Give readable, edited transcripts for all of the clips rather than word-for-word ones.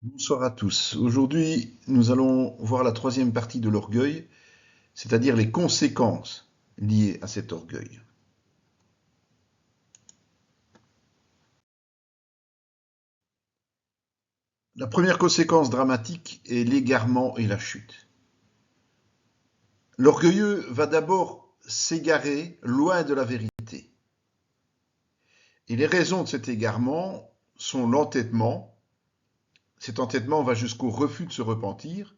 Bonsoir à tous. Aujourd'hui, nous allons voir la troisième partie de l'orgueil, c'est-à-dire les conséquences liées à cet orgueil. La première conséquence dramatique est l'égarement et la chute. L'orgueilleux va d'abord s'égarer loin de la vérité. Et les raisons de cet égarement sont l'entêtement. Cet entêtement va jusqu'au refus de se repentir,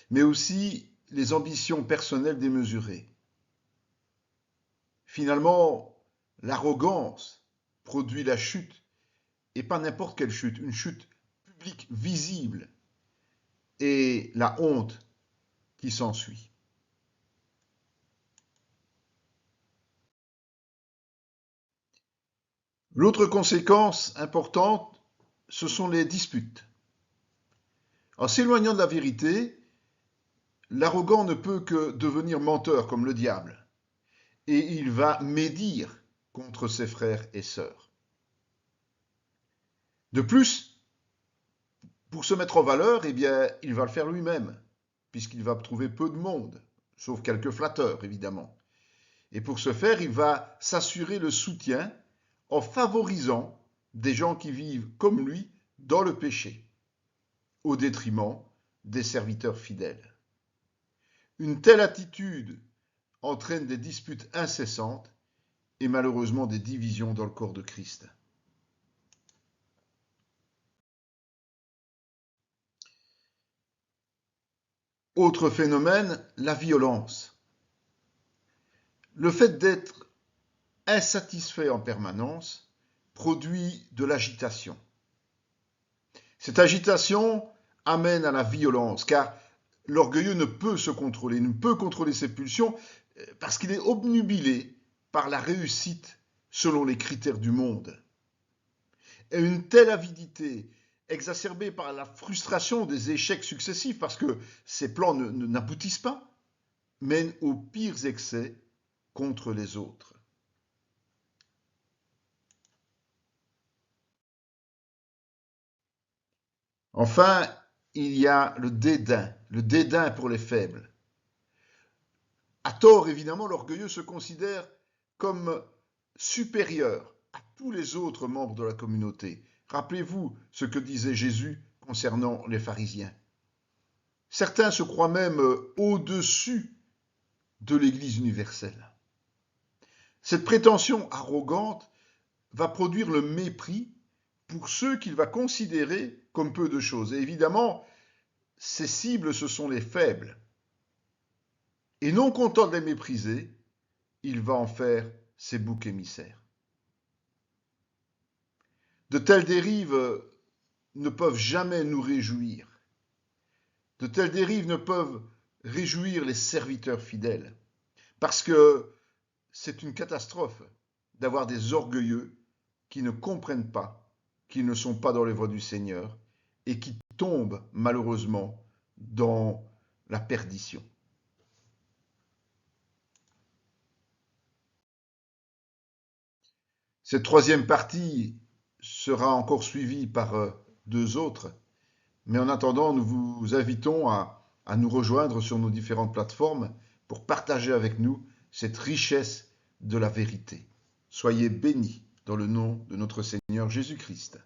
mais aussi les ambitions personnelles démesurées. Finalement, l'arrogance produit la chute, et pas n'importe quelle chute, une chute publique visible, et la honte qui s'ensuit. L'autre conséquence importante, ce sont les disputes. En s'éloignant de la vérité, l'arrogant ne peut que devenir menteur comme le diable, et il va médire contre ses frères et sœurs. De plus, pour se mettre en valeur, eh bien, il va le faire lui-même, puisqu'il va trouver peu de monde, sauf quelques flatteurs, évidemment. Et pour ce faire, il va s'assurer le soutien en favorisant des gens qui vivent comme lui dans le péché, au détriment des serviteurs fidèles. Une telle attitude entraîne des disputes incessantes et malheureusement des divisions dans le corps de Christ. Autre phénomène, la violence. Le fait d'être insatisfait en permanence produit de l'agitation. Cette agitation amène à la violence, car l'orgueilleux ne peut se contrôler, ne peut contrôler ses pulsions, parce qu'il est obnubilé par la réussite selon les critères du monde. Et une telle avidité, exacerbée par la frustration des échecs successifs, parce que ses plans n'aboutissent pas, mène aux pires excès contre les autres. Enfin, il y a le dédain pour les faibles. À tort, évidemment, l'orgueilleux se considère comme supérieur à tous les autres membres de la communauté. Rappelez-vous ce que disait Jésus concernant les pharisiens. Certains se croient même au-dessus de l'Église universelle. Cette prétention arrogante va produire le mépris pour ceux qu'il va considérer comme peu de choses. Et évidemment, ses cibles, ce sont les faibles. Et non content de les mépriser, il va en faire ses boucs émissaires. De telles dérives ne peuvent jamais nous réjouir. De telles dérives ne peuvent réjouir les serviteurs fidèles. Parce que c'est une catastrophe d'avoir des orgueilleux qui ne comprennent pas qu'ils ne sont pas dans les voies du Seigneur et qui tombent malheureusement dans la perdition. Cette troisième partie sera encore suivie par deux autres, mais en attendant, nous vous invitons à nous rejoindre sur nos différentes plateformes pour partager avec nous cette richesse de la vérité. Soyez bénis dans le nom de notre Seigneur Jésus-Christ.